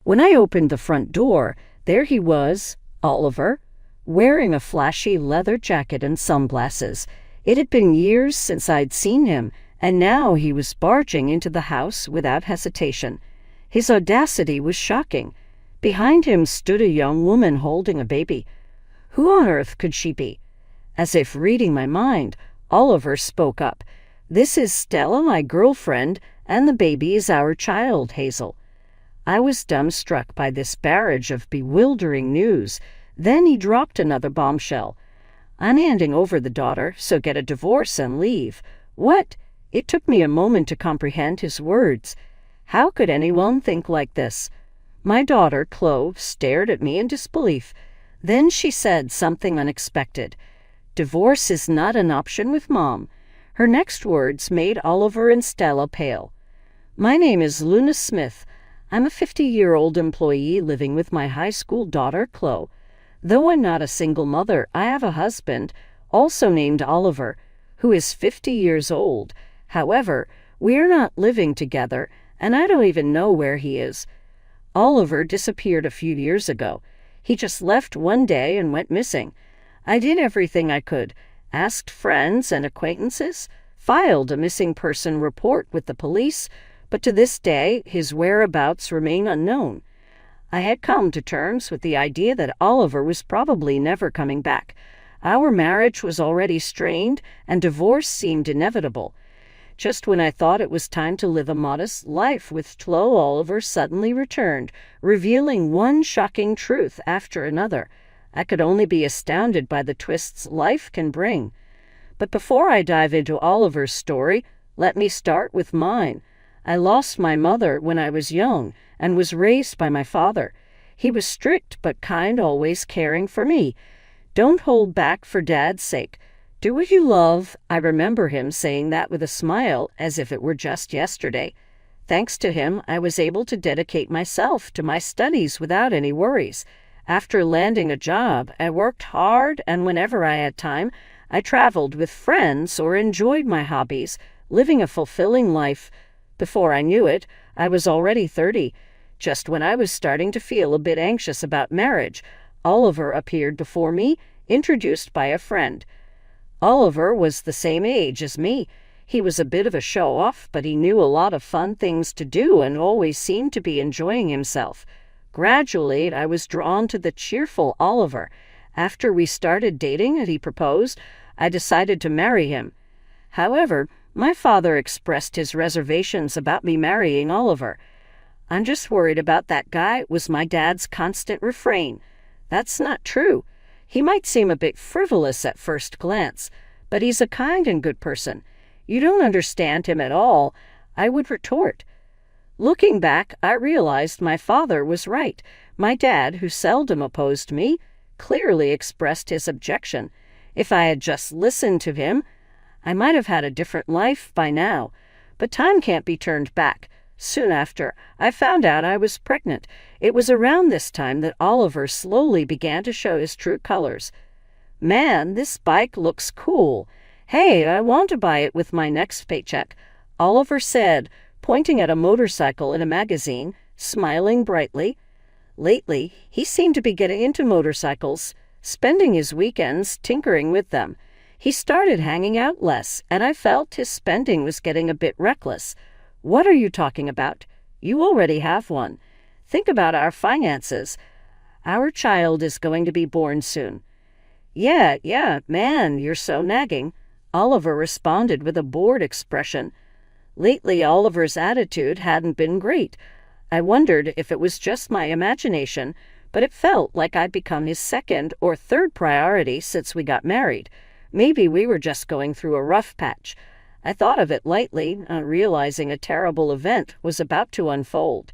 When I opened the front door, there he was, Oliver, wearing a flashy leather jacket and sunglasses. It had been years since I'd seen him, and now he was barging into the house without hesitation. His audacity was shocking. Behind him stood a young woman holding a baby. Who on earth could she be? As if reading my mind, Oliver spoke up. "This is Stella, my girlfriend, and the baby is our child, Hazel." I was dumbstruck by this barrage of bewildering news. Then he dropped another bombshell. "I'm handing over the daughter, so get a divorce and leave." What? It took me a moment to comprehend his words. How could anyone think like this? My daughter, Chloe, stared at me in disbelief. Then she said something unexpected. "Divorce is not an option with Mom." Her next words made Oliver and Stella pale. "My name is Luna Smith. I'm a 50-year-old employee living with my high school daughter, Chloe. Though I'm not a single mother, I have a husband, also named Oliver, who is 50 years old. However, we are not living together, and I don't even know where he is. Oliver disappeared a few years ago. He just left one day and went missing. I did everything I could, asked friends and acquaintances, filed a missing person report with the police, but to this day his whereabouts remain unknown. I had come to terms with the idea that Oliver was probably never coming back. Our marriage was already strained, and divorce seemed inevitable. Just when I thought it was time to live a modest life with Chloe, Oliver suddenly returned, revealing one shocking truth after another. I could only be astounded by the twists life can bring. But before I dive into Oliver's story, let me start with mine. I lost my mother when I was young and was raised by my father. He was strict but kind, always caring for me. "Don't hold back for Dad's sake. Do what you love." I remember him saying that with a smile, as if it were just yesterday. Thanks to him, I was able to dedicate myself to my studies without any worries. After landing a job, I worked hard, and whenever I had time, I traveled with friends or enjoyed my hobbies, living a fulfilling life. Before I knew it, I was already 30. Just when I was starting to feel a bit anxious about marriage, Oliver appeared before me, introduced by a friend. Oliver was the same age as me. He was a bit of a show-off, but he knew a lot of fun things to do and always seemed to be enjoying himself. Gradually, I was drawn to the cheerful Oliver. After we started dating and he proposed, I decided to marry him. However, my father expressed his reservations about me marrying Oliver. "I'm just worried about that guy," was my dad's constant refrain. "That's not true. He might seem a bit frivolous at first glance, but he's a kind and good person. You don't understand him at all," I would retort. Looking back, I realized my father was right. My dad, who seldom opposed me, clearly expressed his objection. If I had just listened to him, I might have had a different life by now. But time can't be turned back. Soon after, I found out I was pregnant. It was around this time that Oliver slowly began to show his true colors. "Man, this bike looks cool. Hey, I want to buy it with my next paycheck," Oliver said, pointing at a motorcycle in a magazine, smiling brightly. Lately, he seemed to be getting into motorcycles, spending his weekends tinkering with them. He started hanging out less, and I felt his spending was getting a bit reckless. "What are you talking about? You already have one. Think about our finances. Our child is going to be born soon." Yeah, man, you're so nagging," Oliver responded with a bored expression. Lately, Oliver's attitude hadn't been great. I wondered if it was just my imagination, but it felt like I'd become his second or third priority since we got married. Maybe we were just going through a rough patch. I thought of it lightly, realizing a terrible event was about to unfold.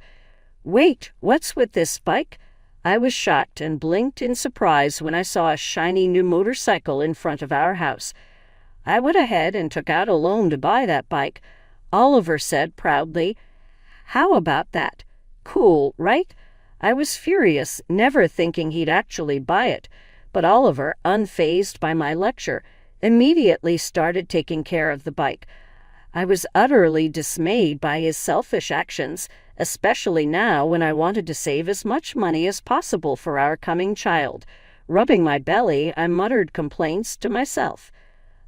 "Wait, what's with this bike?" I was shocked and blinked in surprise when I saw a shiny new motorcycle in front of our house. "I went ahead and took out a loan to buy that bike," Oliver said proudly. "How about that? Cool, right?" I was furious, never thinking he'd actually buy it. But Oliver, unfazed by my lecture, immediately started taking care of the bike. I was utterly dismayed by his selfish actions especially now when I wanted to save as much money as possible for our coming child. Rubbing my belly, I muttered complaints to myself.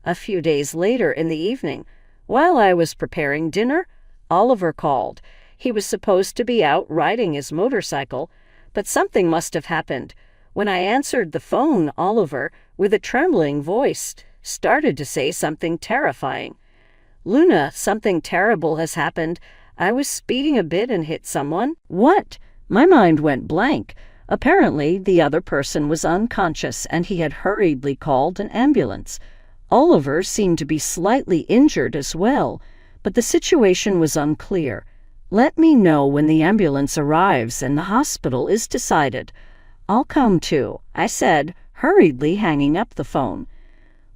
A few days later in the evening, while I was preparing dinner, Oliver called. He was supposed to be out riding his motorcycle, but something must have happened. When I answered the phone, Oliver, with a trembling voice, started to say something terrifying. "Luna, something terrible has happened. I was speeding a bit and hit someone." What? My mind went blank. Apparently, the other person was unconscious and he had hurriedly called an ambulance. Oliver seemed to be slightly injured as well, but the situation was unclear. "Let me know when the ambulance arrives and the hospital is decided. I'll come too," I said, hurriedly hanging up the phone.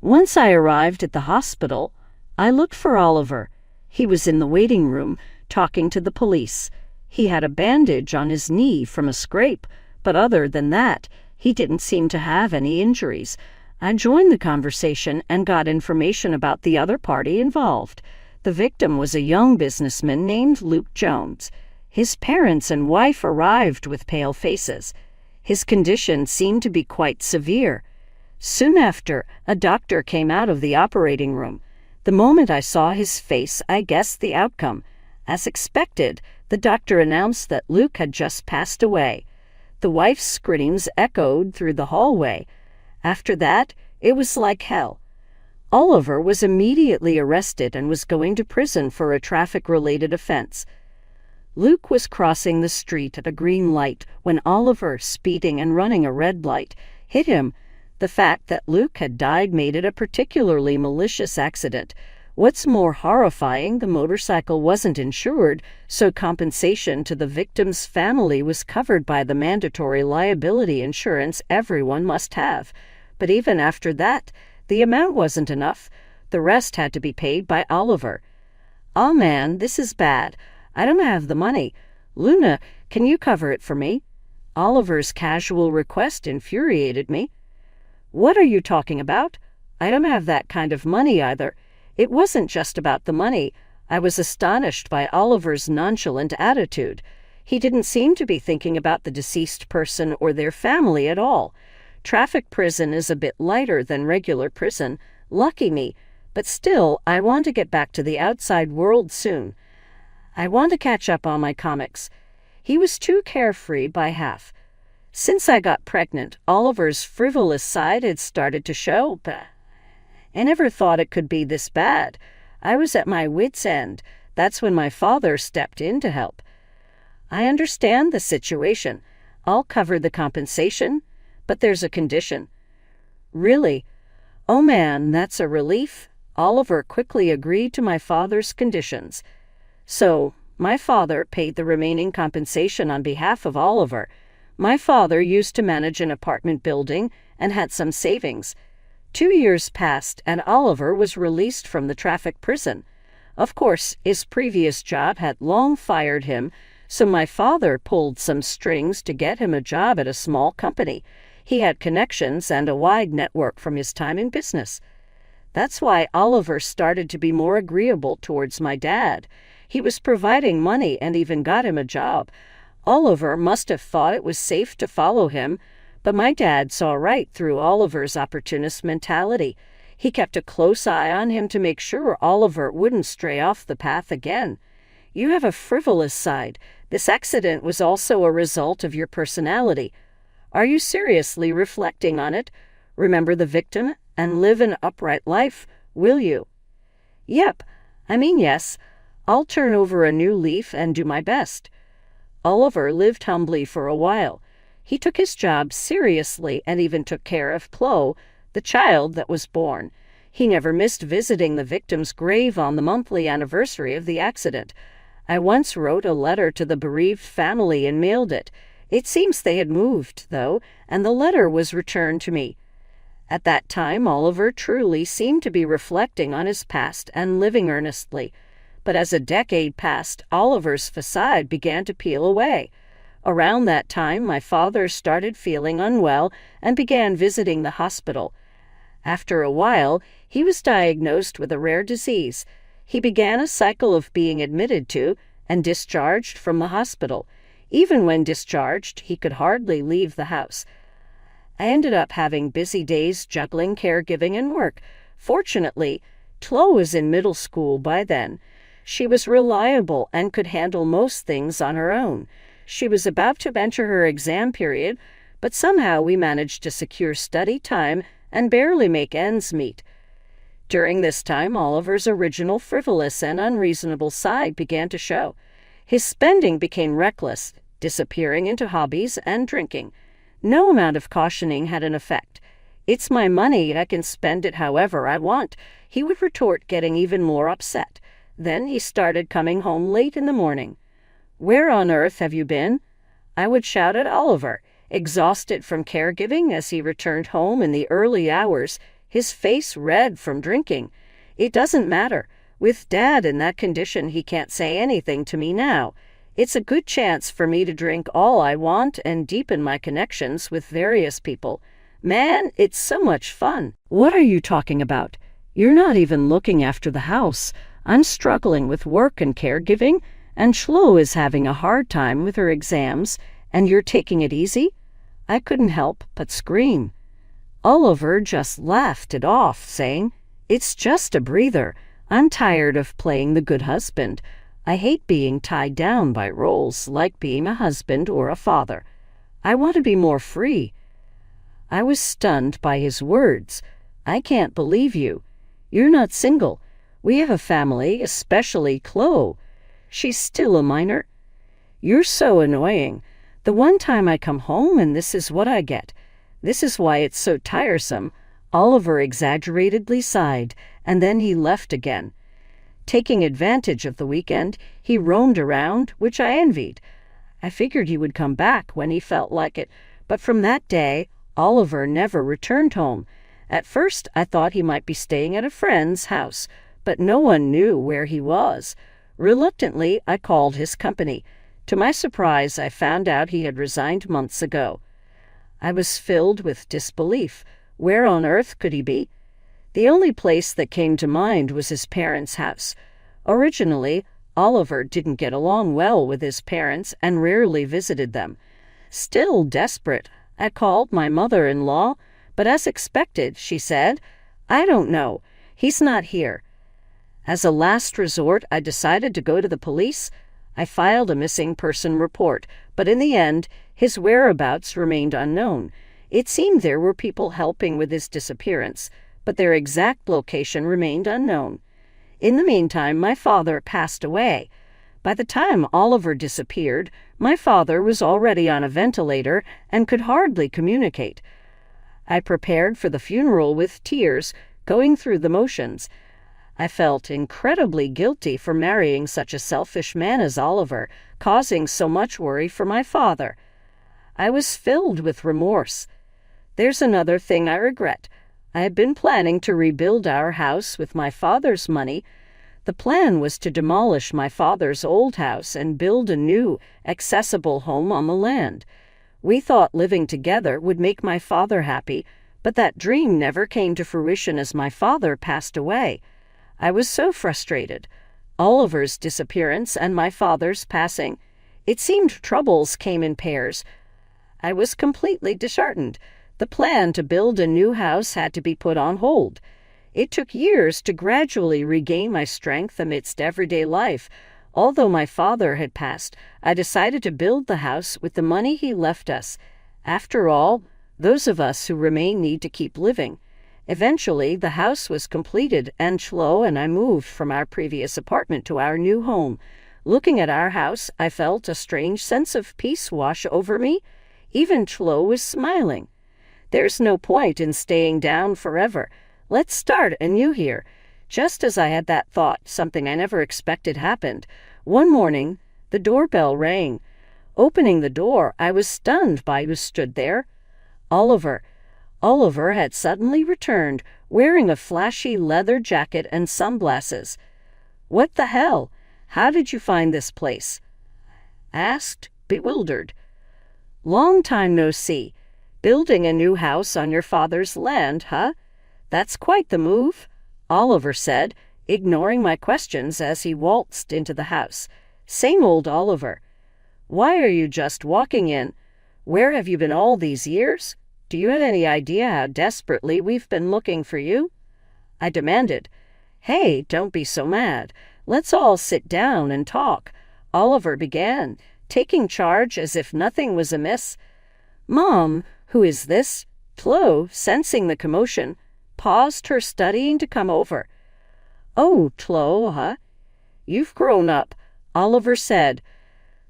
Once I arrived at the hospital, I looked for Oliver. He was in the waiting room, talking to the police. He had a bandage on his knee from a scrape, but other than that, he didn't seem to have any injuries. I joined the conversation and got information about the other party involved. The victim was a young businessman named Luke Jones. His parents and wife arrived with pale faces. His condition seemed to be quite severe. Soon after, a doctor came out of the operating room. The moment I saw his face, I guessed the outcome. As expected, the doctor announced that Luke had just passed away. The wife's screams echoed through the hallway. After that, it was like hell. Oliver was immediately arrested and was going to prison for a traffic-related offense. Luke was crossing the street at a green light when Oliver, speeding and running a red light, hit him. The fact that Luke had died made it a particularly malicious accident. What's more horrifying, the motorcycle wasn't insured, so compensation to the victim's family was covered by the mandatory liability insurance everyone must have. But even after that, the amount wasn't enough. The rest had to be paid by Oliver. "Oh man, this is bad. I don't have the money. Luna, can you cover it for me?" Oliver's casual request infuriated me. "What are you talking about? I don't have that kind of money either." It wasn't just about the money. I was astonished by Oliver's nonchalant attitude. He didn't seem to be thinking about the deceased person or their family at all. Traffic prison is a bit lighter than regular prison. Lucky me. But still, I want to get back to the outside world soon. I want to catch up on my comics. He was too carefree by half. Since I got pregnant, Oliver's frivolous side had started to show. I never thought it could be this bad. I was at my wits' end. That's when my father stepped in to help. "I understand the situation. I'll cover the compensation, but there's a condition." "Really? Oh man, that's a relief." Oliver quickly agreed to my father's conditions. So, my father paid the remaining compensation on behalf of Oliver. My father used to manage an apartment building and had some savings. 2 years passed and Oliver was released from the traffic prison. Of course, his previous job had long fired him, so my father pulled some strings to get him a job at a small company. He had connections and a wide network from his time in business. That's why Oliver started to be more agreeable towards my dad. He was providing money and even got him a job. Oliver must have thought it was safe to follow him, but my dad saw right through Oliver's opportunist mentality. He kept a close eye on him to make sure Oliver wouldn't stray off the path again. "You have a frivolous side. This accident was also a result of your personality. Are you seriously reflecting on it? Remember the victim and live an upright life, will you?" "Yep. Yes. I'll turn over a new leaf and do my best." Oliver lived humbly for a while. He took his job seriously and even took care of Chloe, the child that was born. He never missed visiting the victim's grave on the monthly anniversary of the accident. I once wrote a letter to the bereaved family and mailed it. It seems they had moved, though, and the letter was returned to me. At that time, Oliver truly seemed to be reflecting on his past and living earnestly. But as a decade passed, Oliver's facade began to peel away. Around that time, my father started feeling unwell and began visiting the hospital. After a while, he was diagnosed with a rare disease. He began a cycle of being admitted to and discharged from the hospital. Even when discharged, he could hardly leave the house. I ended up having busy days juggling caregiving and work. Fortunately, Chloe was in middle school by then. She was reliable and could handle most things on her own. She was about to enter her exam period, but somehow we managed to secure study time and barely make ends meet. During this time, Oliver's original frivolous and unreasonable side began to show. His spending became reckless, disappearing into hobbies and drinking. No amount of cautioning had an effect. "It's my money, I can spend it however I want," he would retort, getting even more upset. Then he started coming home late in the morning. "Where on earth have you been?" I would shout at Oliver, exhausted from caregiving, as he returned home in the early hours, his face red from drinking. "It doesn't matter. With Dad in that condition, he can't say anything to me now. It's a good chance for me to drink all I want and deepen my connections with various people. Man, it's so much fun." "What are you talking about? You're not even looking after the house. I'm struggling with work and caregiving, and Chloe is having a hard time with her exams, and you're taking it easy?" I couldn't help but scream. Oliver just laughed it off, saying, "It's just a breather. I'm tired of playing the good husband. I hate being tied down by roles like being a husband or a father. I want to be more free." I was stunned by his words. "I can't believe you. You're not single. We have a family, especially Chloe. She's still a minor. You're so annoying. The one time I come home and this is what I get. This is why it's so tiresome." Oliver exaggeratedly sighed, and then he left again. Taking advantage of the weekend, he roamed around, which I envied. I figured he would come back when he felt like it, but from that day, Oliver never returned home. At first, I thought he might be staying at a friend's house, but no one knew where he was. Reluctantly, I called his company. To my surprise, I found out he had resigned months ago. I was filled with disbelief. Where on earth could he be? The only place that came to mind was his parents' house. Originally, Oliver didn't get along well with his parents and rarely visited them. Still desperate, I called my mother-in-law, but as expected, she said, "I don't know. He's not here." As a last resort, I decided to go to the police. I filed a missing person report, but in the end, his whereabouts remained unknown. It seemed there were people helping with his disappearance, but their exact location remained unknown. In the meantime, my father passed away. By the time Oliver disappeared, my father was already on a ventilator and could hardly communicate. I prepared for the funeral with tears, going through the motions. I felt incredibly guilty for marrying such a selfish man as Oliver, causing so much worry for my father. I was filled with remorse. There's another thing I regret. I had been planning to rebuild our house with my father's money. The plan was to demolish my father's old house and build a new, accessible home on the land. We thought living together would make my father happy, but that dream never came to fruition as my father passed away. I was so frustrated. Oliver's disappearance and my father's passing. It seemed troubles came in pairs. I was completely disheartened. The plan to build a new house had to be put on hold. It took years to gradually regain my strength amidst everyday life. Although my father had passed, I decided to build the house with the money he left us. After all, those of us who remain need to keep living. Eventually, the house was completed, and Chloe and I moved from our previous apartment to our new home. Looking at our house, I felt a strange sense of peace wash over me. Even Chloe was smiling. There's no point in staying down forever. Let's start anew here. Just as I had that thought, something I never expected happened. One morning, the doorbell rang. Opening the door, I was stunned by who stood there. Oliver. Oliver had suddenly returned, wearing a flashy leather jacket and sunglasses. "What the hell? How did you find this place?" asked, bewildered. "Long time no see. Building a new house on your father's land, huh? That's quite the move," Oliver said, ignoring my questions as he waltzed into the house. Same old Oliver. Why are you just walking in? Where have you been all these years? Do you have any idea how desperately we've been looking for you? I demanded. Hey, don't be so mad. Let's all sit down and talk. Oliver began, taking charge as if nothing was amiss. Mom, who is this? Chloe, sensing the commotion, paused her studying to come over. Oh, Chloe, huh? You've grown up, Oliver said.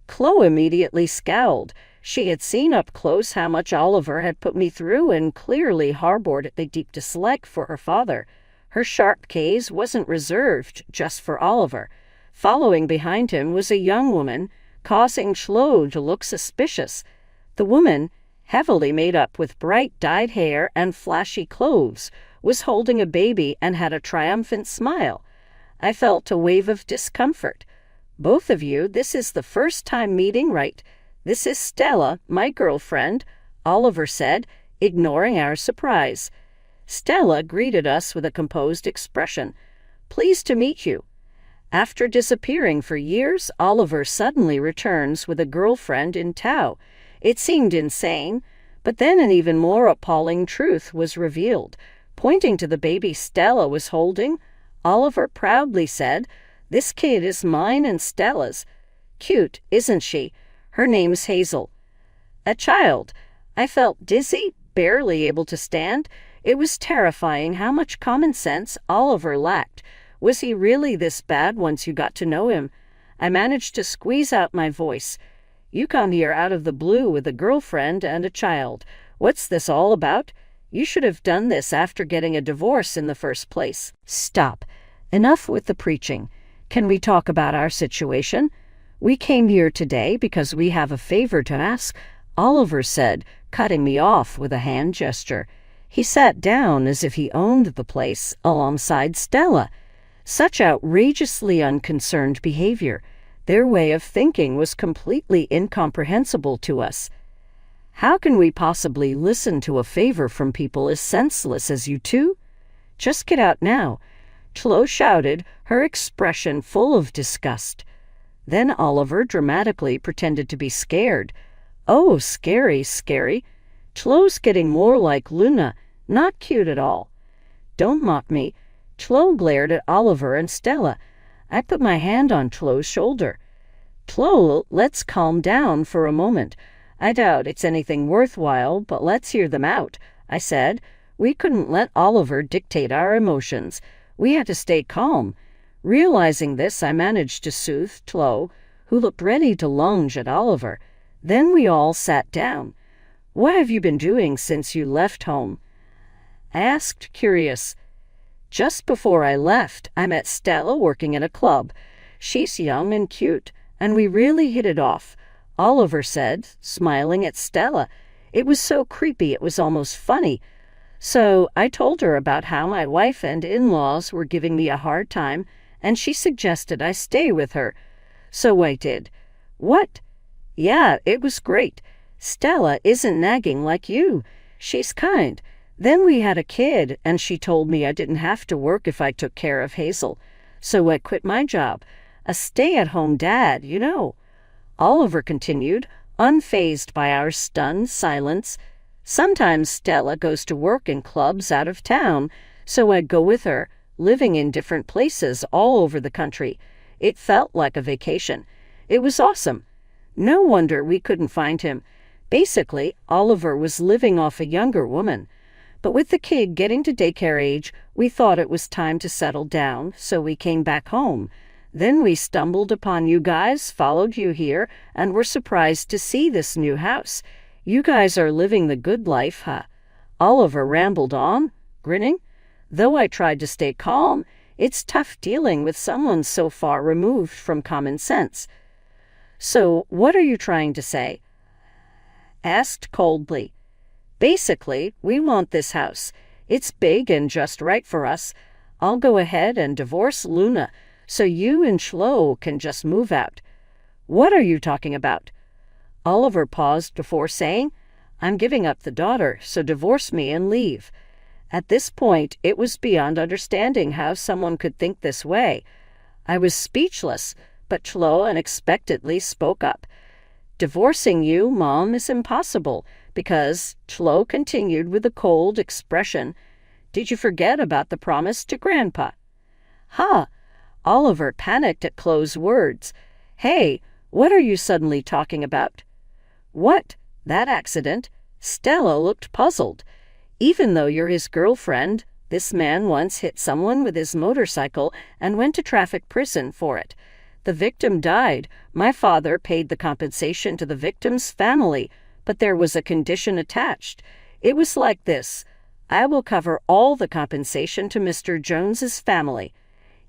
Chloe immediately scowled. She had seen up close how much Oliver had put me through and clearly harbored a deep dislike for her father. Her sharp gaze wasn't reserved just for Oliver. Following behind him was a young woman, causing Chloe to look suspicious. The woman, heavily made up with bright dyed hair and flashy clothes, was holding a baby and had a triumphant smile. I felt a wave of discomfort. Both of you, this is the first time meeting, right? This is Stella, my girlfriend, Oliver said, ignoring our surprise. Stella greeted us with a composed expression. Pleased to meet you. After disappearing for years, Oliver suddenly returns with a girlfriend in tow. It seemed insane, but then an even more appalling truth was revealed. Pointing to the baby Stella was holding, Oliver proudly said, This kid is mine and Stella's. Cute, isn't she? Her name's Hazel. A child. I felt dizzy, barely able to stand. It was terrifying how much common sense Oliver lacked. Was he really this bad once you got to know him? I managed to squeeze out my voice. You come here out of the blue with a girlfriend and a child. What's this all about? You should have done this after getting a divorce in the first place. Stop. Enough with the preaching. Can we talk about our situation? We came here today because we have a favor to ask, Oliver said, cutting me off with a hand gesture. He sat down as if he owned the place alongside Stella. Such outrageously unconcerned behavior. Their way of thinking was completely incomprehensible to us. How can we possibly listen to a favor from people as senseless as you two? Just get out now, Chloe shouted, her expression full of disgust. Then Oliver dramatically pretended to be scared. Oh, scary, scary. Chloe's getting more like Luna, not cute at all. Don't mock me. Chloe glared at Oliver and Stella. I put my hand on Chloe's shoulder. Chloe, let's calm down for a moment. I doubt it's anything worthwhile, but let's hear them out, I said. We couldn't let Oliver dictate our emotions. We had to stay calm. Realizing this, I managed to soothe Chloe, who looked ready to lunge at Oliver. Then we all sat down. What have you been doing since you left home? I asked, curious. Just before I left, I met Stella working at a club. She's young and cute, and we really hit it off, Oliver said, smiling at Stella. It was so creepy it was almost funny. So I told her about how my wife and in-laws were giving me a hard time, and she suggested I stay with her. So I did. What? Yeah, it was great. Stella isn't nagging like you. She's kind. Then we had a kid, and she told me I didn't have to work if I took care of Hazel. So I quit my job. A stay-at-home dad, you know. Oliver continued, unfazed by our stunned silence. Sometimes Stella goes to work in clubs out of town, so I'd go with her, living in different places all over the country. It felt like a vacation. It was awesome. No wonder we couldn't find him. Basically, Oliver was living off a younger woman. But with the kid getting to daycare age, we thought it was time to settle down, so we came back home. Then we stumbled upon you guys, followed you here, and were surprised to see this new house. You guys are living the good life, huh? Oliver rambled on, grinning. Though I tried to stay calm, it's tough dealing with someone so far removed from common sense. So, what are you trying to say? Asked coldly. Basically, we want this house. It's big and just right for us. I'll go ahead and divorce Luna, so you and Chloe can just move out. What are you talking about? Oliver paused before saying, I'm giving up the daughter, so divorce me and leave. At this point, it was beyond understanding how someone could think this way. I was speechless, but Chloe unexpectedly spoke up. "Divorcing you, Mom, is impossible, because," Chloe continued with a cold expression, "did you forget about the promise to Grandpa?" "Ha!" Oliver panicked at Chloe's words. "Hey, what are you suddenly talking about?" "What? That accident?" Stella looked puzzled. "Even though you're his girlfriend, this man once hit someone with his motorcycle and went to traffic prison for it. The victim died. My father paid the compensation to the victim's family, but there was a condition attached. It was like this: I will cover all the compensation to Mr. Jones's family.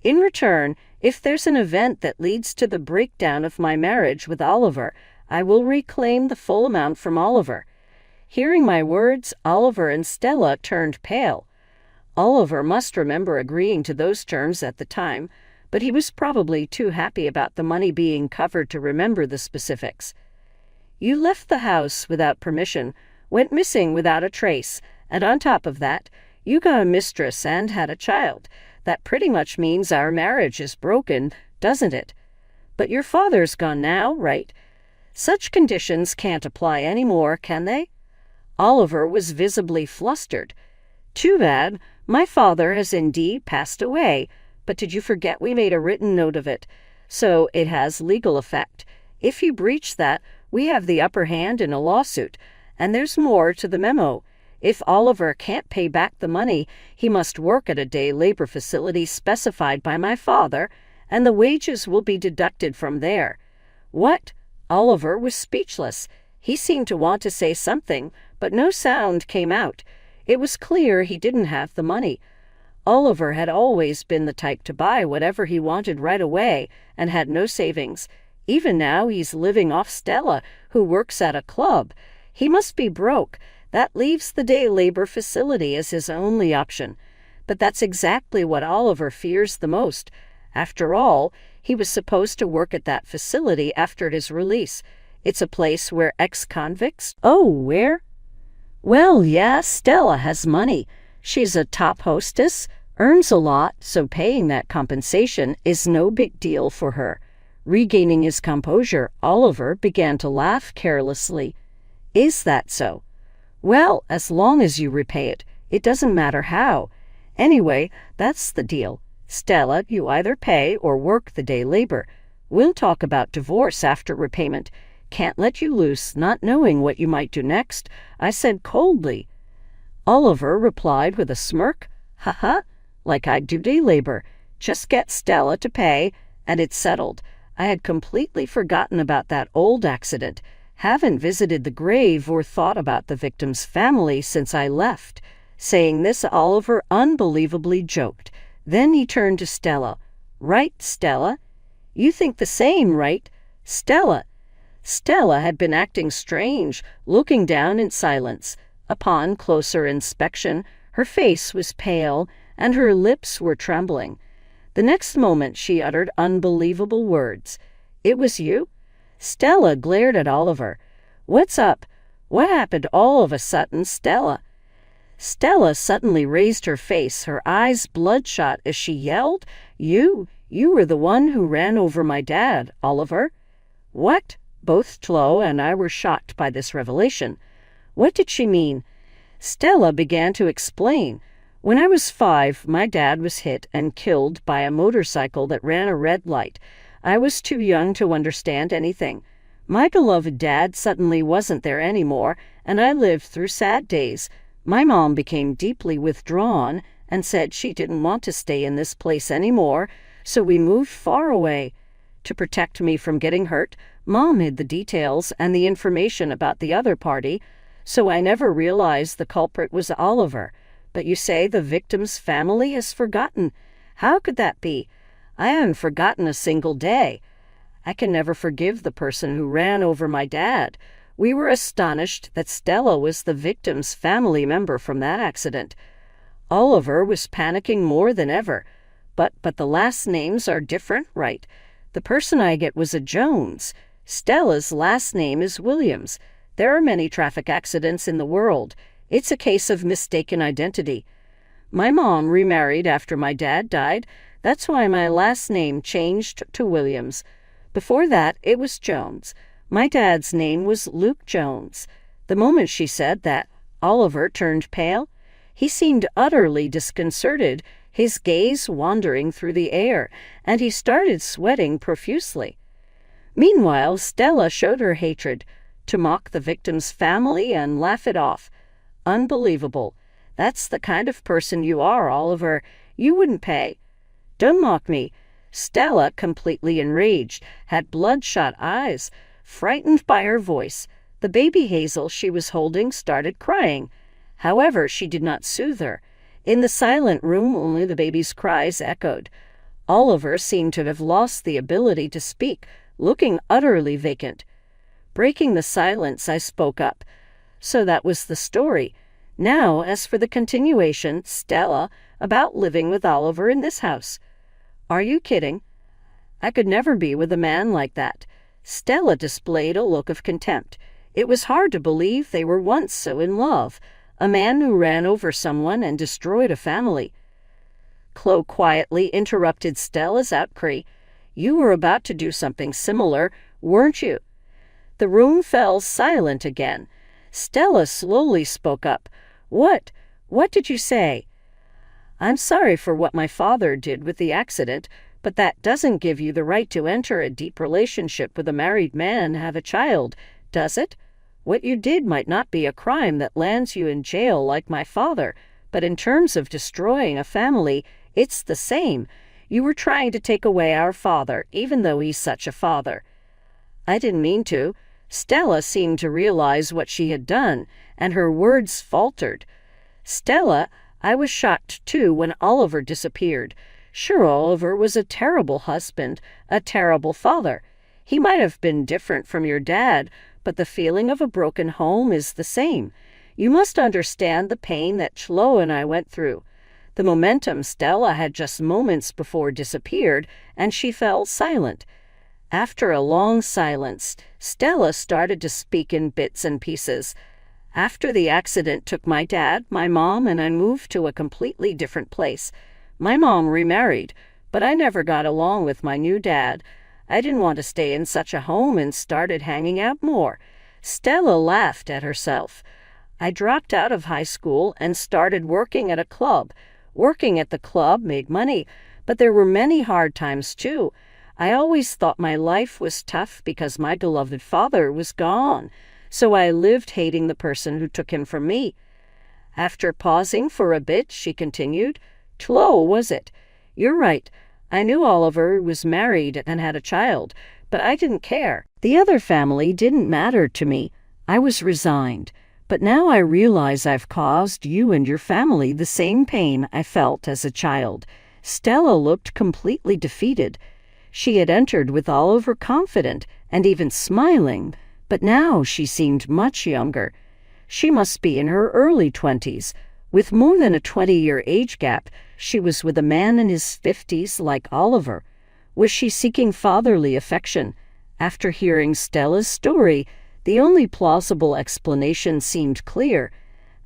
In return, if there's an event that leads to the breakdown of my marriage with Oliver, I will reclaim the full amount from Oliver." Hearing my words, Oliver and Stella turned pale. Oliver must remember agreeing to those terms at the time, but he was probably too happy about the money being covered to remember the specifics. "You left the house without permission, went missing without a trace, and on top of that, you got a mistress and had a child. That pretty much means our marriage is broken, doesn't it? But your father's gone now, right? Such conditions can't apply anymore, can they?" Oliver was visibly flustered. "Too bad. My father has indeed passed away, but did you forget we made a written note of it? So it has legal effect. If you breach that, we have the upper hand in a lawsuit. And there's more to the memo. If Oliver can't pay back the money, he must work at a day labor facility specified by my father, and the wages will be deducted from there." "What?" Oliver was speechless. He seemed to want to say something, but no sound came out. It was clear he didn't have the money. Oliver had always been the type to buy whatever he wanted right away and had no savings. Even now he's living off Stella, who works at a club. He must be broke. That leaves the day labor facility as his only option. But that's exactly what Oliver fears the most. After all, he was supposed to work at that facility after his release. It's a place where ex-convicts— "Oh, where?" "Well, yeah, Stella has money. She's a top hostess, earns a lot, so paying that compensation is no big deal for her." Regaining his composure, Oliver began to laugh carelessly. "Is that so? Well, as long as you repay it, it doesn't matter how. Anyway, that's the deal. Stella, you either pay or work the day labor. We'll talk about divorce after repayment. Can't let you loose, not knowing what you might do next," I said coldly. Oliver replied with a smirk. "Ha, like I'd do day labor. Just get Stella to pay, and it's settled. I had completely forgotten about that old accident. Haven't visited the grave or thought about the victim's family since I left." Saying this, Oliver unbelievably joked. Then he turned to Stella. "Right, Stella? You think the same, right? Stella?" Stella had been acting strange, looking down in silence. Upon closer inspection, her face was pale and her lips were trembling. The next moment she uttered unbelievable words. "It was you?" Stella glared at Oliver. "What's up? What happened all of a sudden, Stella?" Stella suddenly raised her face, her eyes bloodshot, as she yelled, You were the one who ran over my dad, Oliver." "What?" Both Chloe and I were shocked by this revelation. What did she mean? Stella began to explain. "When I was 5, my dad was hit and killed by a motorcycle that ran a red light. I was too young to understand anything. My beloved dad suddenly wasn't there anymore, and I lived through sad days. My mom became deeply withdrawn and said she didn't want to stay in this place anymore, so we moved far away. To protect me from getting hurt, Mom hid the details and the information about the other party, so I never realized the culprit was Oliver. But you say the victim's family has forgotten. How could that be? I haven't forgotten a single day. I can never forgive the person who ran over my dad." We were astonished that Stella was the victim's family member from that accident. Oliver was panicking more than ever. But the last names are different, right? The person I get was a Jones. Stella's last name is Williams. There are many traffic accidents in the world. It's a case of mistaken identity. My mom remarried after my dad died. That's why my last name changed to Williams. Before that, it was Jones. My dad's name was Luke Jones. The moment she said that, Oliver turned pale. He seemed utterly disconcerted, his gaze wandering through the air, and he started sweating profusely. Meanwhile, Stella showed her hatred, to mock the victim's family and laugh it off. Unbelievable. That's the kind of person you are, Oliver. You wouldn't pay. Don't mock me. Stella, completely enraged, had bloodshot eyes. Frightened by her voice, the baby Hazel she was holding started crying. However, she did not soothe her. In the silent room, only the baby's cries echoed. Oliver seemed to have lost the ability to speak, looking utterly vacant. Breaking the silence, I spoke up. So that was the story. Now, as for the continuation, Stella, about living with Oliver in this house. Are you kidding? I could never be with a man like that. Stella displayed a look of contempt. It was hard to believe they were once so in love. A man who ran over someone and destroyed a family. Chloe quietly interrupted Stella's outcry. You were about to do something similar, weren't you? The room fell silent again. Stella slowly spoke up. What did you say? I'm sorry for what my father did with the accident, but that doesn't give you the right to enter a deep relationship with a married man and have a child, does it? What you did might not be a crime that lands you in jail like my father, but in terms of destroying a family, it's the same. You were trying to take away our father, even though he's such a father. I didn't mean to. Stella seemed to realize what she had done, and her words faltered. Stella, I was shocked too when Oliver disappeared. Sure, Oliver was a terrible husband, a terrible father. He might have been different from your dad, but the feeling of a broken home is the same. You must understand the pain that Chloe and I went through. The momentum Stella had just moments before disappeared, and she fell silent. After a long silence, Stella started to speak in bits and pieces. After the accident took my dad, my mom, and I moved to a completely different place. My mom remarried, but I never got along with my new dad. I didn't want to stay in such a home and started hanging out more. Stella laughed at herself. I dropped out of high school and started working at a club. Working at the club made money, but there were many hard times too. I always thought my life was tough because my beloved father was gone, so I lived hating the person who took him from me. After pausing for a bit, she continued, Chloe, was it? You're right. I knew Oliver was married and had a child, but I didn't care. The other family didn't matter to me. I was resigned. But now I realize I've caused you and your family the same pain I felt as a child. Stella looked completely defeated. She had entered with Oliver confident and even smiling, but now she seemed much younger. She must be in her early 20s. With more than a 20-year age gap, she was with a man in his 50s like Oliver. Was she seeking fatherly affection? After hearing Stella's story, the only plausible explanation seemed clear.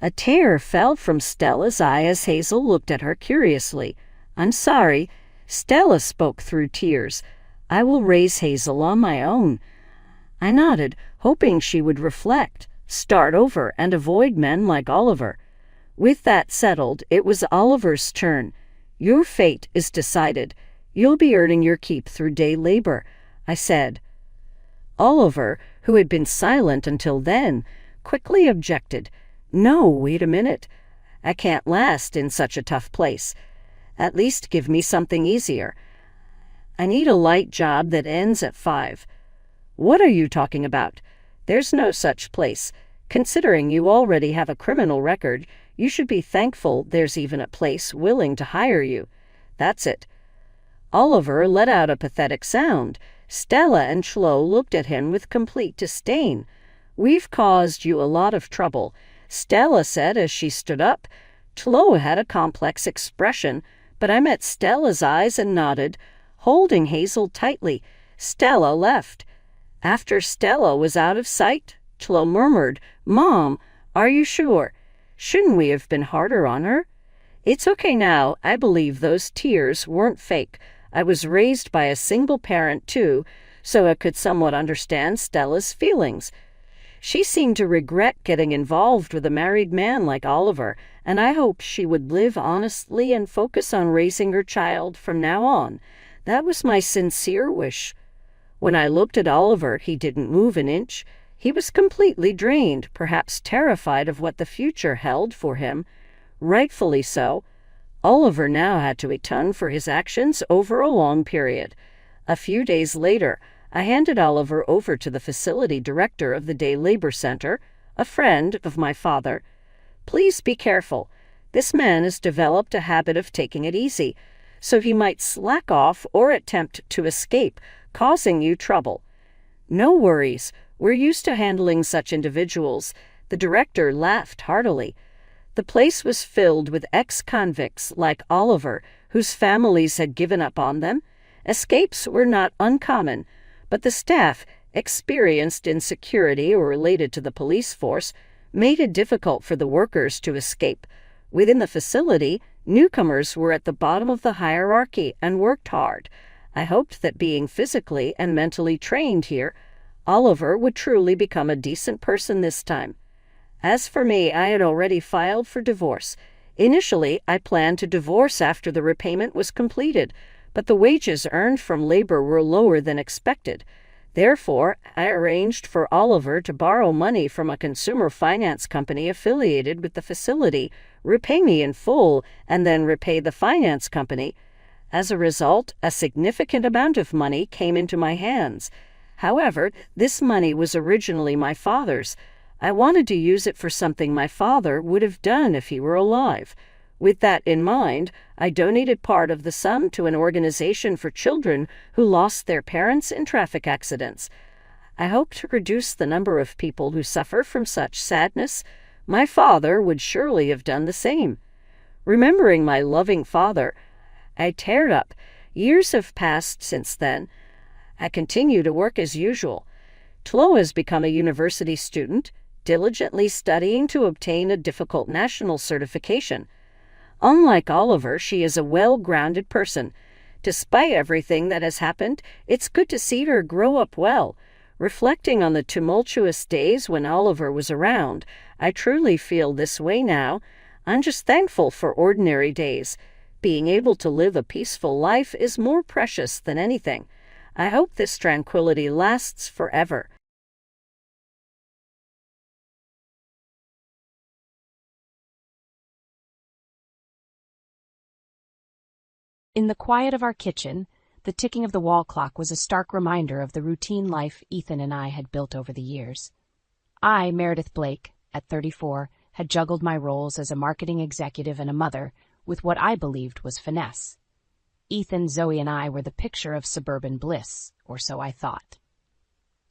A tear fell from Stella's eye as Hazel looked at her curiously. I'm sorry. Stella spoke through tears. I will raise Hazel on my own. I nodded, hoping she would reflect, start over, and avoid men like Oliver. With that settled, it was Oliver's turn. Your fate is decided. You'll be earning your keep through day labor, I said. Oliver, who had been silent until then, quickly objected. No, wait a minute. I can't last in such a tough place. At least give me something easier. I need a light job that ends at 5. What are you talking about? There's no such place. Considering you already have a criminal record, you should be thankful there's even a place willing to hire you. That's it. Oliver let out a pathetic sound. Stella and Chloe looked at him with complete disdain. We've caused you a lot of trouble, Stella said as she stood up. Chloe had a complex expression, but I met Stella's eyes and nodded, holding Hazel tightly. Stella left. After Stella was out of sight, Chloe murmured, Mom, are you sure? Shouldn't we have been harder on her? It's okay now. I believe those tears weren't fake. I was raised by a single parent too, so I could somewhat understand Stella's feelings. She seemed to regret getting involved with a married man like Oliver, and I hoped she would live honestly and focus on raising her child from now on. That was my sincere wish. When I looked at Oliver, he didn't move an inch. He was completely drained, perhaps terrified of what the future held for him. Rightfully so. Oliver now had to atone for his actions over a long period. A few days later, I handed Oliver over to the facility director of the Day Labor Center, a friend of my father. Please be careful. This man has developed a habit of taking it easy, so he might slack off or attempt to escape, causing you trouble. No worries. We're used to handling such individuals. The director laughed heartily. The place was filled with ex-convicts like Oliver, whose families had given up on them. Escapes were not uncommon, but the staff, experienced in security or related to the police force, made it difficult for the workers to escape. Within the facility, newcomers were at the bottom of the hierarchy and worked hard. I hoped that being physically and mentally trained here, Oliver would truly become a decent person this time. As for me, I had already filed for divorce. Initially, I planned to divorce after the repayment was completed, but the wages earned from labor were lower than expected. Therefore, I arranged for Oliver to borrow money from a consumer finance company affiliated with the facility, repay me in full, and then repay the finance company. As a result, a significant amount of money came into my hands. However, this money was originally my father's. I wanted to use it for something my father would have done if he were alive. With that in mind, I donated part of the sum to an organization for children who lost their parents in traffic accidents. I hope to reduce the number of people who suffer from such sadness. My father would surely have done the same. Remembering my loving father, I teared up. Years have passed since then. I continue to work as usual. Tlo has become a university student, diligently studying to obtain a difficult national certification. Unlike Oliver, she is a well-grounded person. Despite everything that has happened, it's good to see her grow up well. Reflecting on the tumultuous days when Oliver was around, I truly feel this way now. I'm just thankful for ordinary days. Being able to live a peaceful life is more precious than anything. I hope this tranquility lasts forever. In the quiet of our kitchen, the ticking of the wall clock was a stark reminder of the routine life Ethan and I had built over the years. I, Meredith Blake, at 34, had juggled my roles as a marketing executive and a mother with what I believed was finesse. Ethan, Zoe, and I were the picture of suburban bliss, or so I thought.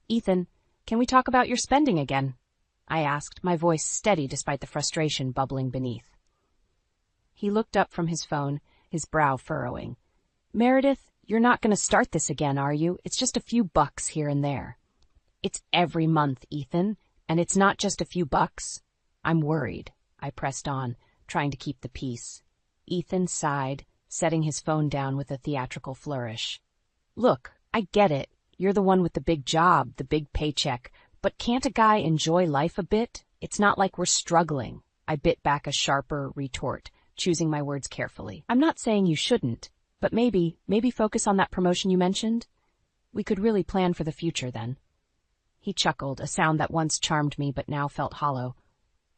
"Ethan, can we talk about your spending again?" I asked, my voice steady despite the frustration bubbling beneath. He looked up from his phone, his brow furrowing. "Meredith, you're not going to start this again, are you? It's just a few bucks here and there." "It's every month, Ethan, and it's not just a few bucks." "I'm worried," I pressed on, trying to keep the peace. Ethan sighed, setting his phone down with a theatrical flourish. "Look, I get it. You're the one with the big job, the big paycheck, but can't a guy enjoy life a bit? It's not like we're struggling." I bit back a sharper retort, choosing my words carefully. "I'm not saying you shouldn't, but maybe focus on that promotion you mentioned. We could really plan for the future then." He chuckled, a sound that once charmed me but now felt hollow.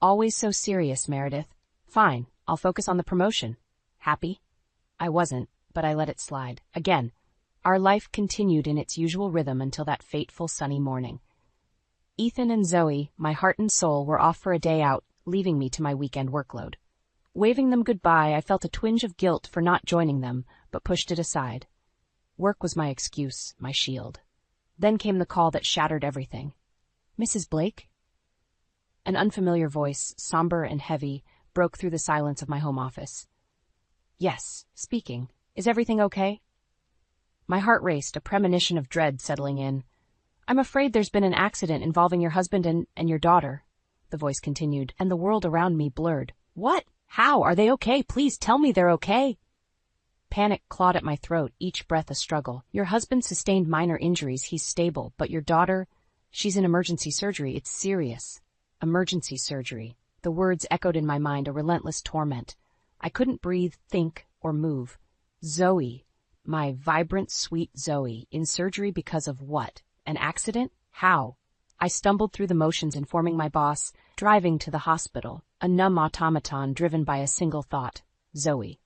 "Always so serious, Meredith. Fine, I'll focus on the promotion. Happy?" I wasn't, but I let it slide. Again, our life continued in its usual rhythm until that fateful sunny morning. Ethan and Zoe, my heart and soul, were off for a day out, leaving me to my weekend workload. Waving them goodbye, I felt a twinge of guilt for not joining them, but pushed it aside. Work was my excuse, my shield. Then came the call that shattered everything. "Mrs. Blake?" An unfamiliar voice, somber and heavy, broke through the silence of my home office. "Yes, speaking. Is everything okay?" My heart raced, a premonition of dread settling in. "I'm afraid there's been an accident involving your husband and your daughter," the voice continued, and the world around me blurred. "What? How? Are they okay? Please tell me they're okay." Panic clawed at my throat, each breath a struggle. Your husband sustained minor injuries, he's stable, but your daughter, she's in emergency surgery, it's serious. Emergency surgery. The words echoed in my mind, a relentless torment. I couldn't breathe, think, or move. Zoe, my vibrant, sweet Zoe, in surgery because of what? An accident? How? I stumbled through the motions, informing my boss, driving to the hospital, a numb automaton driven by a single thought: Zoe.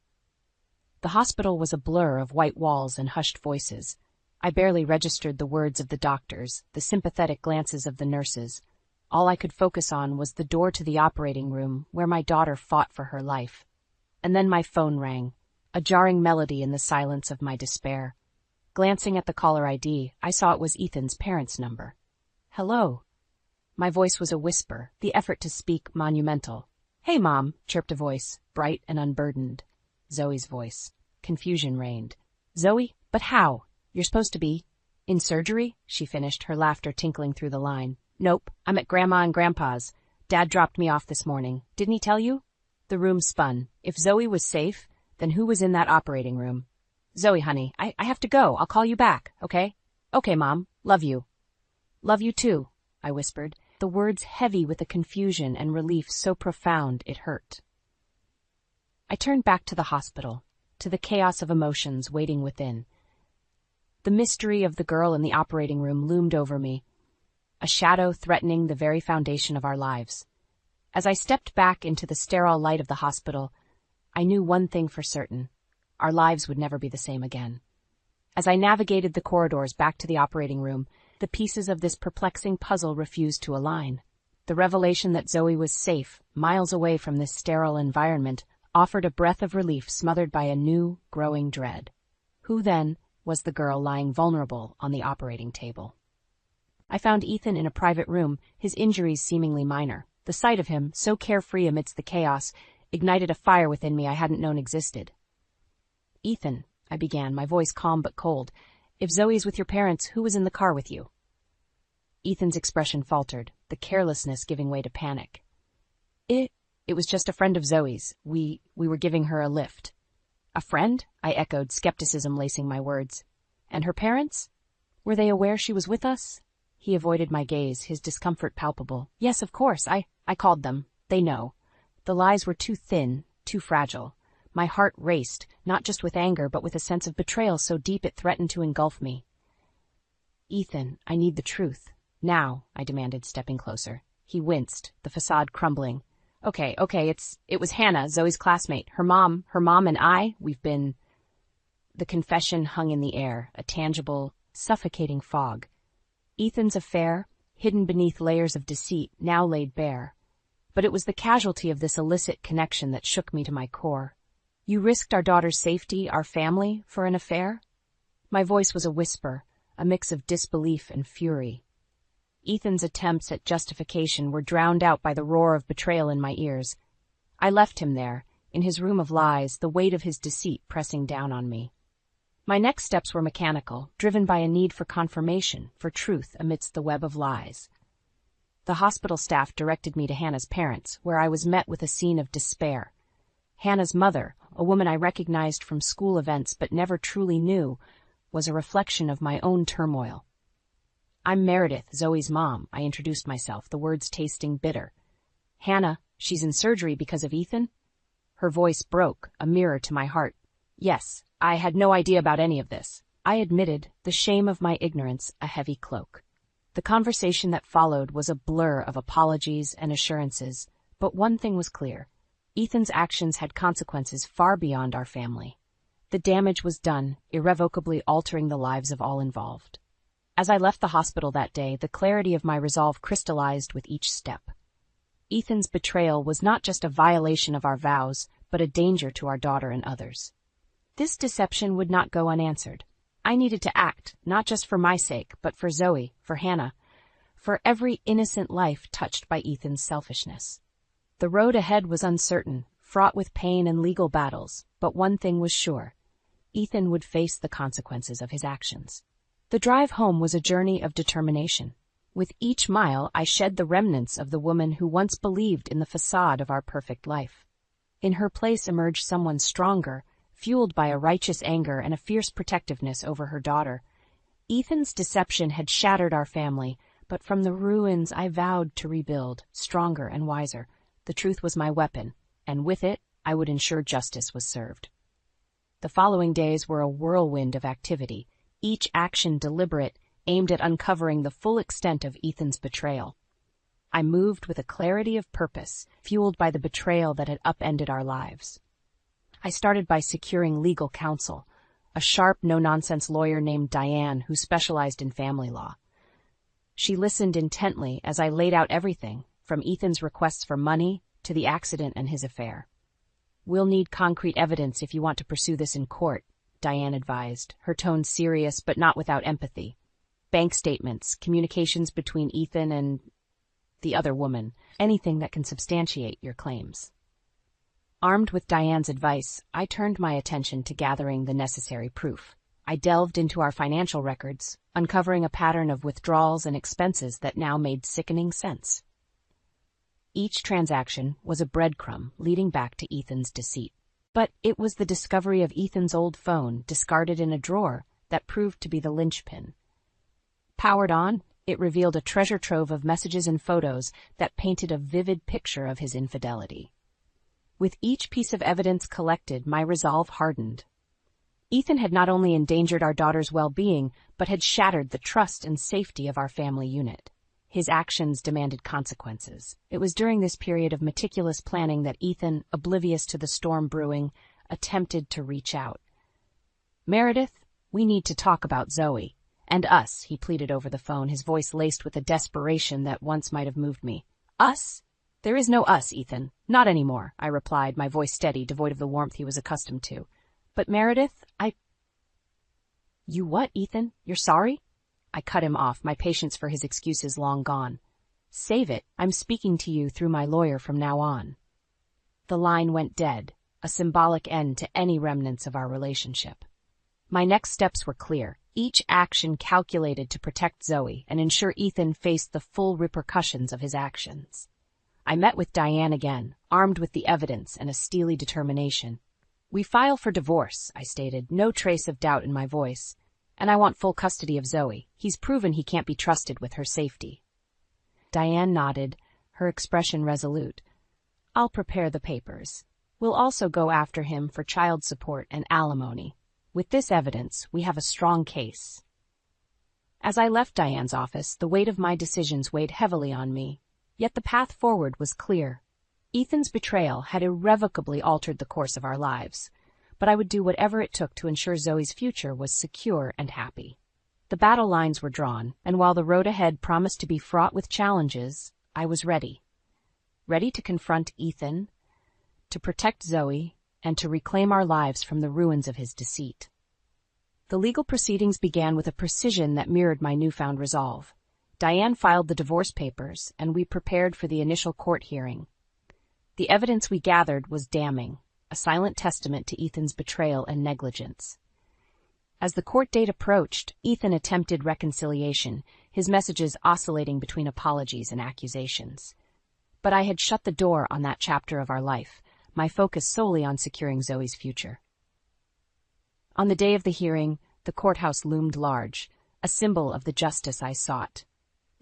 The hospital was a blur of white walls and hushed voices. I barely registered the words of the doctors, the sympathetic glances of the nurses. All I could focus on was the door to the operating room where my daughter fought for her life. And then my phone rang, a jarring melody in the silence of my despair. Glancing at the caller ID, I saw it was Ethan's parents' number. Hello. My voice was a whisper, the effort to speak monumental. Hey, Mom, chirped a voice, bright and unburdened. Zoe's voice. Confusion reigned. Zoe? But how? You're supposed to be in surgery? She finished, her laughter tinkling through the line. Nope, I'm at Grandma and Grandpa's. Dad dropped me off this morning. Didn't he tell you? The room spun. If Zoe was safe, then who was in that operating room? Zoe, honey, I have to go. I'll call you back, okay? Okay, Mom. Love you. Love you too, I whispered, the words heavy with a confusion and relief so profound it hurt. I turned back to the hospital, to the chaos of emotions waiting within. The mystery of the girl in the operating room loomed over me, a shadow threatening the very foundation of our lives. As I stepped back into the sterile light of the hospital, I knew one thing for certain: our lives would never be the same again. As I navigated the corridors back to the operating room, the pieces of this perplexing puzzle refused to align. The revelation that Zoe was safe, miles away from this sterile environment, offered a breath of relief smothered by a new, growing dread. Who, then, was the girl lying vulnerable on the operating table? I found Ethan in a private room, his injuries seemingly minor. The sight of him, so carefree amidst the chaos, ignited a fire within me I hadn't known existed. Ethan, I began, my voice calm but cold, if Zoe's with your parents, who was in the car with you? Ethan's expression faltered, the carelessness giving way to panic. It was just a friend of Zoe's. We were giving her a lift. A friend? I echoed, skepticism lacing my words. And her parents? Were they aware she was with us? He avoided my gaze, his discomfort palpable. Yes, of course, I called them. They know. The lies were too thin, too fragile. My heart raced, not just with anger, but with a sense of betrayal so deep it threatened to engulf me. Ethan, I need the truth. Now, I demanded, stepping closer. He winced, the facade crumbling. Okay, it was Hannah, Zoe's classmate. Her mom and I, we've been... The confession hung in the air, a tangible, suffocating fog. Ethan's affair, hidden beneath layers of deceit, now laid bare. But it was the casualty of this illicit connection that shook me to my core. You risked our daughter's safety, our family, for an affair? My voice was a whisper, a mix of disbelief and fury. Ethan's attempts at justification were drowned out by the roar of betrayal in my ears. I left him there, in his room of lies, the weight of his deceit pressing down on me. My next steps were mechanical, driven by a need for confirmation, for truth amidst the web of lies. The hospital staff directed me to Hannah's parents, where I was met with a scene of despair. Hannah's mother, a woman I recognized from school events but never truly knew, was a reflection of my own turmoil. I'm Meredith, Zoe's mom, I introduced myself, the words tasting bitter. Hannah, she's in surgery because of Ethan? Her voice broke, a mirror to my heart. Yes, I had no idea about any of this. I admitted, the shame of my ignorance a heavy cloak. The conversation that followed was a blur of apologies and assurances, but one thing was clear. Ethan's actions had consequences far beyond our family. The damage was done, irrevocably altering the lives of all involved. As I left the hospital that day, the clarity of my resolve crystallized with each step. Ethan's betrayal was not just a violation of our vows, but a danger to our daughter and others. This deception would not go unanswered. I needed to act, not just for my sake, but for Zoe, for Hannah, for every innocent life touched by Ethan's selfishness. The road ahead was uncertain, fraught with pain and legal battles, but one thing was sure. Ethan would face the consequences of his actions. The drive home was a journey of determination. With each mile, I shed the remnants of the woman who once believed in the facade of our perfect life. In her place emerged someone stronger, fueled by a righteous anger and a fierce protectiveness over her daughter. Ethan's deception had shattered our family, but from the ruins I vowed to rebuild, stronger and wiser. The truth was my weapon, and with it I would ensure justice was served. The following days were a whirlwind of activity, each action deliberate, aimed at uncovering the full extent of Ethan's betrayal. I moved with a clarity of purpose, fueled by the betrayal that had upended our lives. I started by securing legal counsel, a sharp, no-nonsense lawyer named Diane who specialized in family law. She listened intently as I laid out everything, from Ethan's requests for money to the accident and his affair. "We'll need concrete evidence if you want to pursue this in court," Diane advised, her tone serious but not without empathy. "Bank statements, communications between Ethan and the other woman, anything that can substantiate your claims." Armed with Diane's advice, I turned my attention to gathering the necessary proof. I delved into our financial records, uncovering a pattern of withdrawals and expenses that now made sickening sense. Each transaction was a breadcrumb leading back to Ethan's deceit. But it was the discovery of Ethan's old phone, discarded in a drawer, that proved to be the linchpin. Powered on, it revealed a treasure trove of messages and photos that painted a vivid picture of his infidelity. With each piece of evidence collected, my resolve hardened. Ethan had not only endangered our daughter's well-being, but had shattered the trust and safety of our family unit. His actions demanded consequences. It was during this period of meticulous planning that Ethan, oblivious to the storm brewing, attempted to reach out. "Meredith, we need to talk about Zoe. And us," he pleaded over the phone, his voice laced with a desperation that once might have moved me. "Us? There is no us, Ethan. Not anymore," I replied, my voice steady, devoid of the warmth he was accustomed to. "But Meredith, You what, Ethan? You're sorry?" I cut him off, my patience for his excuses long gone. "Save it. I'm speaking to you through my lawyer from now on." The line went dead, a symbolic end to any remnants of our relationship. My next steps were clear, each action calculated to protect Zoe and ensure Ethan faced the full repercussions of his actions. I met with Diane again, armed with the evidence and a steely determination. "We file for divorce," I stated, no trace of doubt in my voice. "And I want full custody of Zoe. He's proven he can't be trusted with her safety." Diane nodded, her expression resolute. "I'll prepare the papers. We'll also go after him for child support and alimony. With this evidence, we have a strong case." As I left Diane's office, the weight of my decisions weighed heavily on me. Yet the path forward was clear. Ethan's betrayal had irrevocably altered the course of our lives, but I would do whatever it took to ensure Zoe's future was secure and happy. The battle lines were drawn, and while the road ahead promised to be fraught with challenges, I was ready. Ready to confront Ethan, to protect Zoe, and to reclaim our lives from the ruins of his deceit. The legal proceedings began with a precision that mirrored my newfound resolve. Diane filed the divorce papers, and we prepared for the initial court hearing. The evidence we gathered was damning, a silent testament to Ethan's betrayal and negligence. As the court date approached, Ethan attempted reconciliation, his messages oscillating between apologies and accusations. But I had shut the door on that chapter of our life, my focus solely on securing Zoe's future. On the day of the hearing, the courthouse loomed large, a symbol of the justice I sought.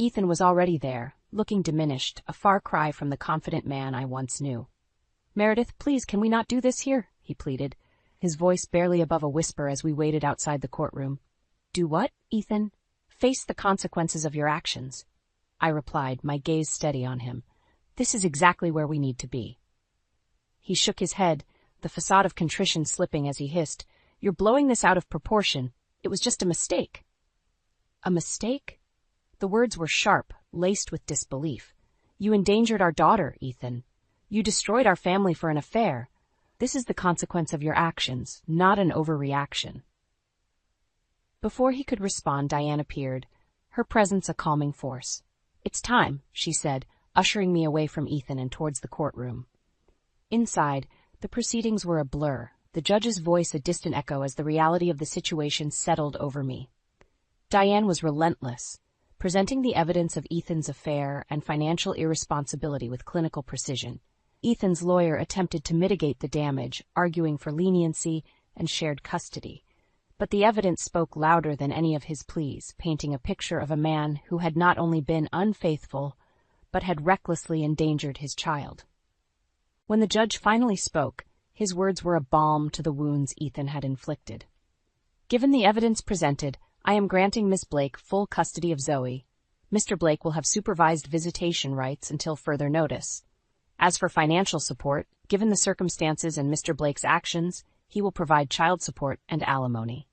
Ethan was already there, looking diminished, a far cry from the confident man I once knew. "Meredith, please, can we not do this here?" he pleaded, his voice barely above a whisper as we waited outside the courtroom. "Do what, Ethan?" "Face the consequences of your actions," I replied, my gaze steady on him. "This is exactly where we need to be." He shook his head, the facade of contrition slipping as he hissed, "You're blowing this out of proportion. It was just a mistake." "A mistake?" The words were sharp, laced with disbelief. "You endangered our daughter, Ethan. You destroyed our family for an affair. This is the consequence of your actions, not an overreaction." Before he could respond, Diane appeared, her presence a calming force. "It's time," she said, ushering me away from Ethan and towards the courtroom. Inside, the proceedings were a blur, the judge's voice a distant echo as the reality of the situation settled over me. Diane was relentless, presenting the evidence of Ethan's affair and financial irresponsibility with clinical precision. Ethan's lawyer attempted to mitigate the damage, arguing for leniency and shared custody. But the evidence spoke louder than any of his pleas, painting a picture of a man who had not only been unfaithful, but had recklessly endangered his child. When the judge finally spoke, his words were a balm to the wounds Ethan had inflicted. Given the evidence presented, I am granting Miss Blake full custody of Zoe. Mr. Blake will have supervised visitation rights until further notice. As for financial support, given the circumstances and Mr. Blake's actions, he will provide child support and alimony.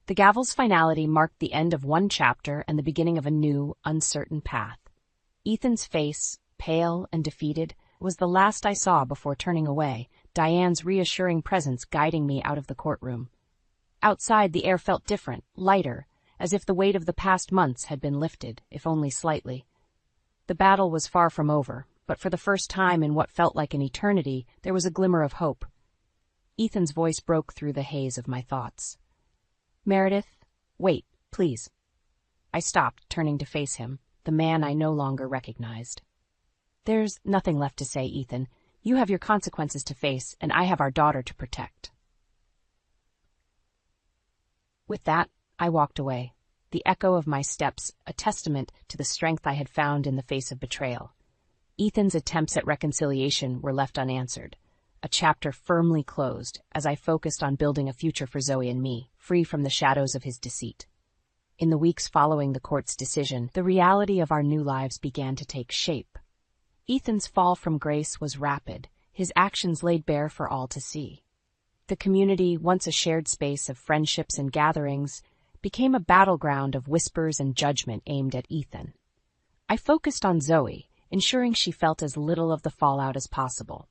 The gavel's finality marked the end of one chapter and the beginning of a new, uncertain path. Ethan's face, pale and defeated, was the last I saw before turning away, Diane's reassuring presence guiding me out of the courtroom. Outside, the air felt different, lighter, as if the weight of the past months had been lifted, if only slightly. The battle was far from over, but for the first time in what felt like an eternity, there was a glimmer of hope. Ethan's voice broke through the haze of my thoughts. "Meredith, wait, please." I stopped, turning to face him, the man I no longer recognized. "There's nothing left to say, Ethan. You have your consequences to face, and I have our daughter to protect." With that, I walked away, the echo of my steps a testament to the strength I had found in the face of betrayal. Ethan's attempts at reconciliation were left unanswered, a chapter firmly closed as I focused on building a future for Zoe and me, free from the shadows of his deceit. In the weeks following the court's decision, the reality of our new lives began to take shape. Ethan's fall from grace was rapid, his actions laid bare for all to see. The community, once a shared space of friendships and gatherings, became a battleground of whispers and judgment aimed at Ethan. I focused on Zoe, ensuring she felt as little of the fallout as possible.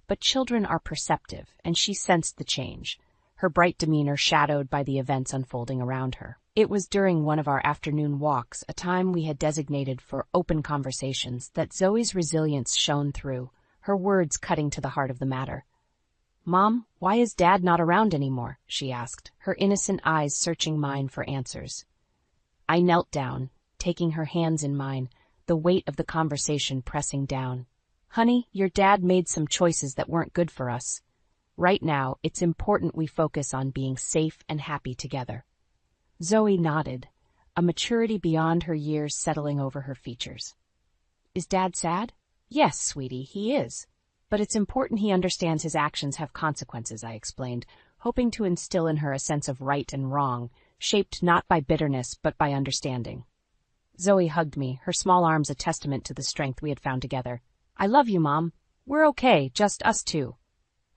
But children are perceptive, and she sensed the change, her bright demeanor shadowed by the events unfolding around her. It was during one of our afternoon walks, a time we had designated for open conversations, that Zoe's resilience shone through, her words cutting to the heart of the matter. "Mom, why is Dad not around anymore?" she asked, her innocent eyes searching mine for answers. I knelt down, taking her hands in mine, the weight of the conversation pressing down. "Honey, your dad made some choices that weren't good for us. Right now, it's important we focus on being safe and happy together." Zoe nodded, a maturity beyond her years settling over her features. "Is Dad sad?" "Yes, sweetie, he is. But it's important he understands his actions have consequences," I explained, hoping to instill in her a sense of right and wrong, shaped not by bitterness but by understanding. Zoe hugged me, her small arms a testament to the strength we had found together. "I love you, Mom. We're okay, just us two."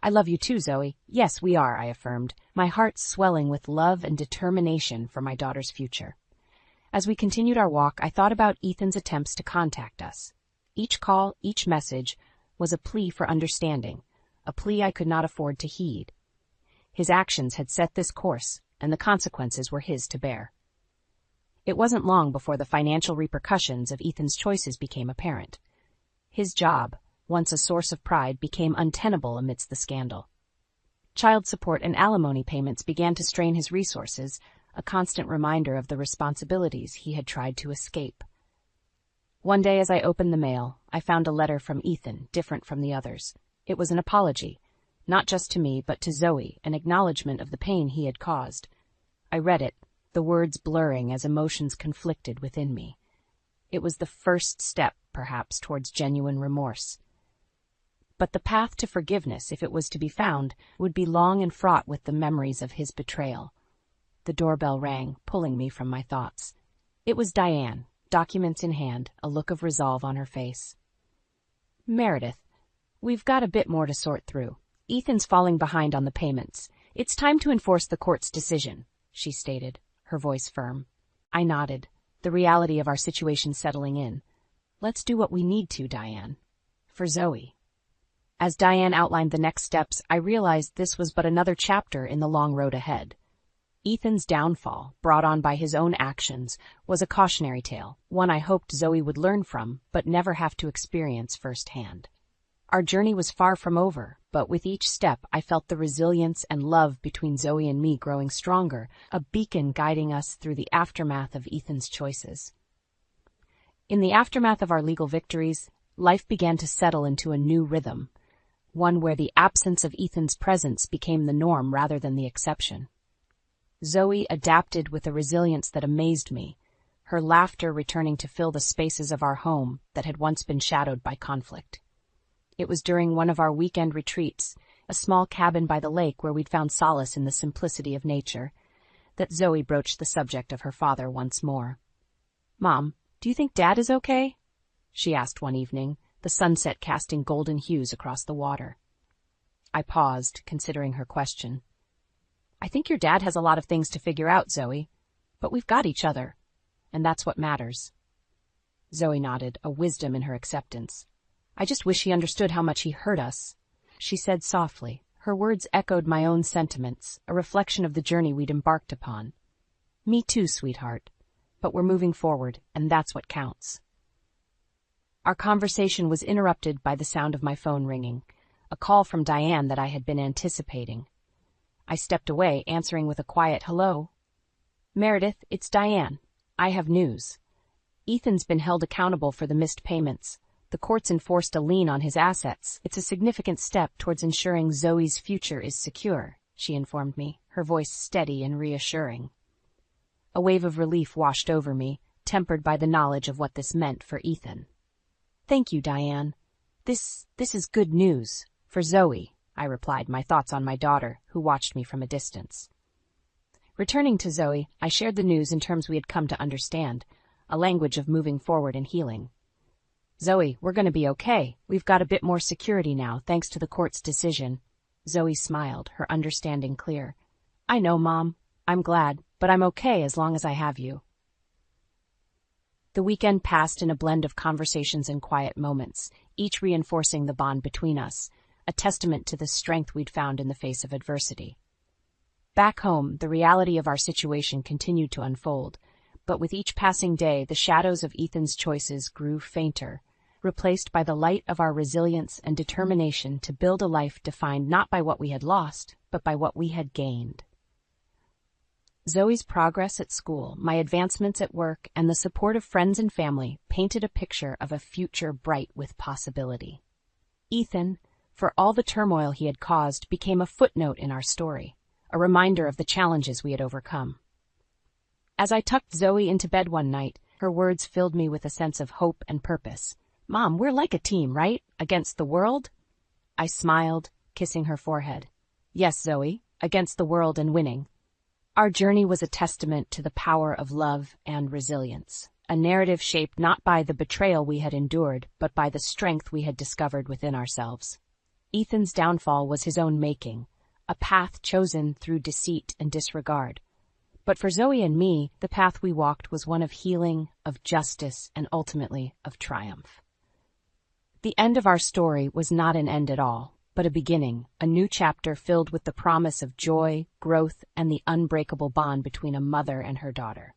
"I love you too, Zoe." "Yes, we are," I affirmed, my heart swelling with love and determination for my daughter's future. As we continued our walk, I thought about Ethan's attempts to contact us. Each call, each message, was a plea for understanding, a plea I could not afford to heed. His actions had set this course, and the consequences were his to bear. It wasn't long before the financial repercussions of Ethan's choices became apparent. His job, once a source of pride, became untenable amidst the scandal. Child support and alimony payments began to strain his resources, a constant reminder of the responsibilities he had tried to escape. One day as I opened the mail, I found a letter from Ethan, different from the others. It was an apology, not just to me but to Zoe, an acknowledgement of the pain he had caused. I read it, the words blurring as emotions conflicted within me. It was the first step, perhaps, towards genuine remorse. But the path to forgiveness, if it was to be found, would be long and fraught with the memories of his betrayal. The doorbell rang, pulling me from my thoughts. It was Diane, documents in hand, a look of resolve on her face. "Meredith, we've got a bit more to sort through. Ethan's falling behind on the payments. It's time to enforce the court's decision," she stated, her voice firm. I nodded, the reality of our situation settling in. "Let's do what we need to, Diane. For Zoe." As Diane outlined the next steps, I realized this was but another chapter in the long road ahead. Ethan's downfall, brought on by his own actions, was a cautionary tale, one I hoped Zoe would learn from, but never have to experience firsthand. Our journey was far from over, but with each step I felt the resilience and love between Zoe and me growing stronger, a beacon guiding us through the aftermath of Ethan's choices. In the aftermath of our legal victories, life began to settle into a new rhythm. one where the absence of Ethan's presence became the norm rather than the exception. Zoe adapted with a resilience that amazed me, her laughter returning to fill the spaces of our home that had once been shadowed by conflict. It was during one of our weekend retreats, a small cabin by the lake where we'd found solace in the simplicity of nature, that Zoe broached the subject of her father once more. "Mom, do you think Dad is okay?" she asked one evening, the sunset casting golden hues across the water. I paused, considering her question. "I think your dad has a lot of things to figure out, Zoe, but we've got each other, and that's what matters." Zoe nodded, a wisdom in her acceptance. "I just wish he understood how much he hurt us," she said softly. Her words echoed my own sentiments, a reflection of the journey we'd embarked upon. "Me too, sweetheart. But we're moving forward, and that's what counts." Our conversation was interrupted by the sound of my phone ringing, a call from Diane that I had been anticipating. I stepped away, answering with a quiet hello. "Meredith, it's Diane. I have news. Ethan's been held accountable for the missed payments. The courts enforced a lien on his assets. It's a significant step towards ensuring Zoe's future is secure," she informed me, her voice steady and reassuring. A wave of relief washed over me, tempered by the knowledge of what this meant for Ethan. "Thank you, Diane. This is good news. For Zoe," I replied, my thoughts on my daughter, who watched me from a distance. Returning to Zoe, I shared the news in terms we had come to understand, a language of moving forward and healing. "Zoe, we're going to be okay. We've got a bit more security now, thanks to the court's decision." Zoe smiled, her understanding clear. "I know, Mom. I'm glad, but I'm okay as long as I have you." The weekend passed in a blend of conversations and quiet moments, each reinforcing the bond between us, a testament to the strength we'd found in the face of adversity. Back home, the reality of our situation continued to unfold, but with each passing day, the shadows of Ethan's choices grew fainter, replaced by the light of our resilience and determination to build a life defined not by what we had lost, but by what we had gained. Zoe's progress at school, my advancements at work, and the support of friends and family painted a picture of a future bright with possibility. Ethan, for all the turmoil he had caused, became a footnote in our story, a reminder of the challenges we had overcome. As I tucked Zoe into bed one night, her words filled me with a sense of hope and purpose. "Mom, we're like a team, right? Against the world?" I smiled, kissing her forehead. "Yes, Zoe, against the world and winning." Our journey was a testament to the power of love and resilience, a narrative shaped not by the betrayal we had endured, but by the strength we had discovered within ourselves. Ethan's downfall was his own making, a path chosen through deceit and disregard. But for Zoe and me, the path we walked was one of healing, of justice, and ultimately of triumph. The end of our story was not an end at all, but a beginning, a new chapter filled with the promise of joy, growth, and the unbreakable bond between a mother and her daughter.